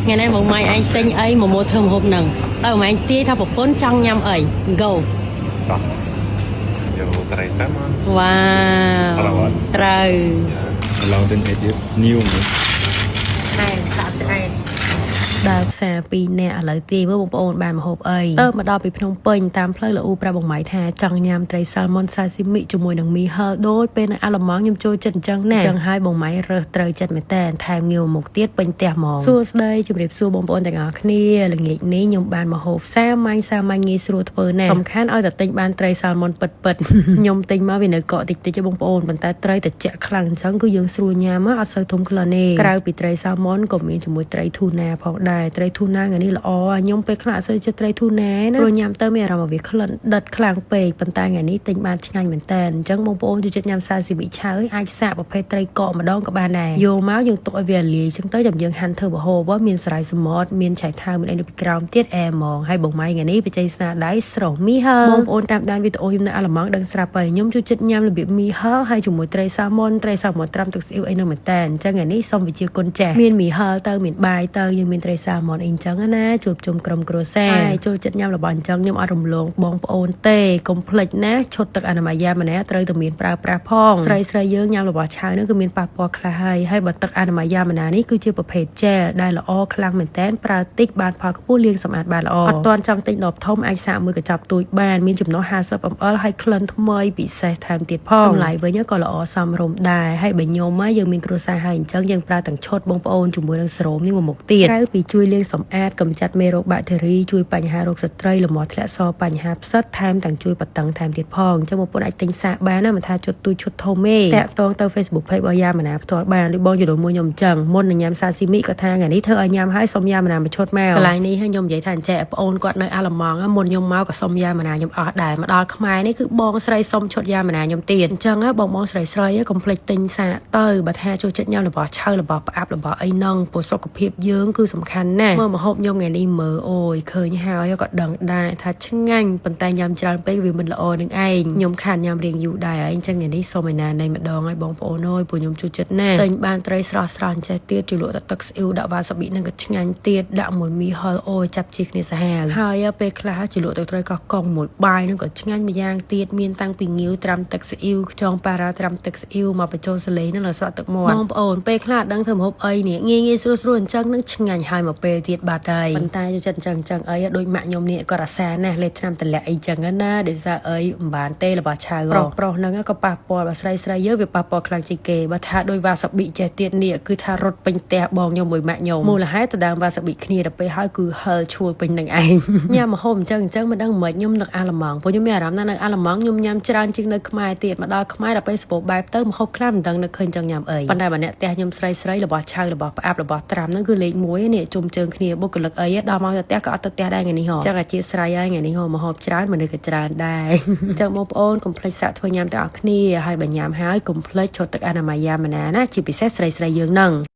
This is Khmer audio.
ngày nay một mai anh xinh ấy một mùa thơm hộp nằng ở mà anh tia thao một phốn trong nhâm ấy go wow trời lâu tên hết nhiều này sao chạy ដើរផ្សារពីអ្នកឥឡូវទីមើលបងប្អូនបានមកហូបអីទៅមកដល់ពីភ្នំពេញតាមផ្លូវលូប្រាប់បងម៉ៃថាចង់ញ៉ាំត្រីសាល់ម៉ុនសាស៊ីមីជាមួយនឹងមីហឹលដូចពេលនៅអាឡម៉ង់ខ្ញុំចូលចិត្តអញ្ចឹងណាអញ្ចឹងហើយបងម៉ៃរើសត្រូវចិត្តមែនតើថែមងាវមុខទៀតពេញផ្ទះហ្មងសួស្ដីជម្រាបសួរបងប្អូនទាំងអស់គ្នាល្ងាចនេះខ្ញុំបានមកហូបសាមញ្ញងាយស្រួលធ្វើណាស់សំខាន់ឲ្យតែទិញបានត្រីសាល់ម៉ុនពិតខ្ញុំទិញមកវានៅកក់តិចទេបងប្អូនប៉ុន្តែត្រីត្រជាក់ខ្លាំងអញ្ចឹងគឺយើងស្រួលញ៉ាំអត់សូវធំក្លិនទេក្រៅពីត្រីសាល់ម៉ុនក៏មានជាមួយត្រីធូណាផងដែរត្រីធូណាថ្ងៃនេះល្អខ្ញុំពេលខ្លះអត់សូវចិត្តត្រីធូណាណាព្រោះញ៉ាំទៅមានអារម្មណ៍ថាវាក្លិនដិតខ្លាំងពេកប៉ុន្តែថ្ងៃនេះទិញបានឆ្ងាញ់មែនតើអញ្ចឹងបងប្អូនចូលចិត្តញ៉ាំសាស៊ីមីឆៅអាចសាកប្រភេទត្រីកកម្ដងក៏បានដែរយកមកយើងទុកឲ្យវាលាយអញ្ចឹងទៅចាំយើងហាន់ធ្វើម្ហូបមានស្រាយសមុទ្រមានឆៃថាវមានអីនៅពីក្រោមទៀតអែហ្មងហើយបងម៉ៃថ្ងៃនេះបច្ចេកស្នាដៃស្រស់មីហឹលបងប្អូនតាមដានវីដេអូខ្ញុំនៅអាឡម៉ង់ដឹងស្រាប់ហើយខ្ញុំចូលចិត្តញ៉ាំរបៀបមីហឹលហើយជាមួយត្រីសាម៉ុនត្រាំទឹកស៊ីអ៊ីវអីនោះមែនតើអញ្ចឹងថ្ងៃនេះសូមវិជាគុណចាស់មានមីហឹលទៅមានបាយទៅយើងមានត្រីសាម៉ុនអីអញ្ចឹងណាជួបជុំក្រុមគ្រួសារហើយចូលចិត្តញ៉ាំរបស់អញ្ចឹងខ្ញុំអត់រំលងបងប្អូនទេកុំភ្លេចណាឈុតទឹកអនាម័យយ៉ាម្នាក់ត្រូវតែមានប្រើប្រាស់ផងស្រីយើងញ៉ាំរបស់ឆៅនេះគឺមានប៉ះពាល់ខ្លះហើយបើទឹកអនាម័យយ៉ាម្នាក់នេះគឺជាប្រភេទជែលដែលល្អខ្លាំងមែនតើប្រើតិចបានផលខ្ពស់លាងសម្អាតបានល្អអត់ទាន់ចង់ទិញដបធំអាចសាកមួយកញ្ចប់ទូចបានមានចំណុះ 50ml ហើយក្លិនថ្មីពិសេសថែមទៀតផងតម្លៃវិញក៏ល្អសមរម្យដែរហើយបើញោមយើងមានគ្រួសារហើយអញ្ចឹងយើងប្រើទាំងឈុតបងប្អូនជាមួយនឹងស្រោមនេះមួយមុខទៀតក្រៅពីជួយលាងសម្អាតកម្ចាត់មេរោគបាក់តេរីជួយបញ្ហារោគស្ត្រីលមាស់ធ្លាក់សបញ្ហាផ្សិតថែមទាំងជួយបតឹងថែមទៀតផងអញ្ចឹងបងប្អូនអាចទិញសាកបានណាមិនថាជុតទូចឈុតធំទេតាក់ទងទៅ Facebook Page របស់យ៉ាម៉ាណាផ្ទាល់បានឬបងជាមួយខ្ញុំអញ្ចឹងមុននឹងញ៉ាំសាស៊ីមីក៏ថាថ្ងៃនេះធ្វើឲ្យញ៉ាំហើយសុំយ៉ាម៉ាណាមកឈុតមកកន្លែងនេះហើយខ្ញុំនិយាយថាអញ្ចឹងបងប្អូនគាត់នៅអាឡម៉ង់មុនខ្ញុំមកក៏សុំយ៉ាម៉ាណាខ្ញុំអស់ដែរមកដល់ខ្មែរនេះគឺបងស្រីសុំឈុតយ៉ាម៉ាណាខ្ញុំទៀតអញ្ចឹងបងស្រីកុំភ្លេចទិញសាកទៅបើថាចូលចិត្តញ៉ាំរបស់ឆៅរបស់ផ្អាប់របស់អីហ្នឹងព្រោះសុខភាពយើងគឺសំខាន់ណាស់មើលម្ហូបខ្ញុំថ្ងៃនេះមើលអូយឃើញហើយក៏ដឹងដែរថាឆ្ងាញ់ប៉ុន្តែញ៉ាំច្រើនពេកវាមិនល្អនឹងឯងខ្ញុំខានញ៉ាំរៀងយូរដែរហើយអញ្ចឹងថ្ងៃនេះសូមឯណានៃម្ដងឲ្យបងប្អូនអើយព្រោះខ្ញុំចូលចិត្តណាស់ទិញបានត្រីស្រស់អញ្ចេះទៀតជួយលក់ទឹកស្អ៊ីវដាក់វ៉ាសាប៊ីនឹងក៏ឆ្ងាញ់ទៀតដាក់មួយមីហឹលអូយចាប់ជីគ្នាសាហាវហើយពេលខ្លះជួយលក់ទឹកត្រីកោះកុងមួយបាយនឹងក៏ឆ្ងាញ់ម្យ៉ាងទៀតមានតាំងពីងាវត្រាំទឹកស្អ៊ីវខ្យងប៉ារ៉ាត្រាំទឹកស្អ៊ីវមកបញ្ចូលសលេងនឹងស្រក់ទឹកមាត់បងប្អូនពេលខ្លះដឹងធ្វើម្ហូបអីនេះងាយស្រួលអញ្ចឹងនឹងឆ្ងាញ់ហើយមកពេលទៀតបាត់ហើយប៉ុន្តែចូលចិត្តអញ្ចឹងអីដូចម៉ាក់ខ្ញុំនេះក៏រសាណាស់លេបថ្នាំតម្លាក់អីចឹងណាដែលសារអីមិនបានទេរបស់ឆៅប្រុសហ្នឹងក៏ប៉ះពាល់បើស្រីយើងវាប៉ះពាល់ខ្លាំងជាងគេបើថាដោយវ៉ាសាប៊ីចេះទៀតនេះគឺថារត់ពេញផ្ទះបងខ្ញុំមួយម៉ាក់ខ្ញុំមូលហេតុទៅដើមវ៉ាសាប៊ីគ្នាទៅពេលហើយគឺហឹលឈួលពេញនឹងឯងញ៉ាំម្ហូបអញ្ចឹងមិនដឹងមិនខ្ញុំនឹកអាឡម៉ង់ព្រោះខ្ញុំមានអារម្មណ៍ថានៅអាឡម៉ង់ខ្ញុំញ៉ាំច្រើនជាងនៅខ្មែរទៀតមកដល់ខ្មែរដល់ពេលសបោបែបទៅម្ហូបខ្លះមិនដឹងនឹកឃើញចឹងញ៉ាំអីប៉ុន្តែបើអ្នកផ្ទះខ្ញុំស្រីរបស់ឆៅរបស់ផ្អាប់របស់ត្រាំហ្នឹងគឺលេខ1នេះជុំជើងគ្នាបុគ្គលិកអីដល់មកទៅផ្ទះក៏អត់ទៅផ្ទះដែរថ្ងៃនេះហ៎ចឹងអាជាស្រ័យហើយថ្ងៃនេះហ៎ម្ហូបច្រើនមនុស្សក៏ច្រើនដែរអញ្ចឹងបងប្អូនកុំភ្លេចសាកធ្វើញ៉ាំទាំងអស់គ្នាហើយបើញ៉ាំហើយកុំភ្លេចឈុតទឹកអនាម័យយ៉ាម៉ាណាណាជាពិសេសស្រីយើងហ្នឹង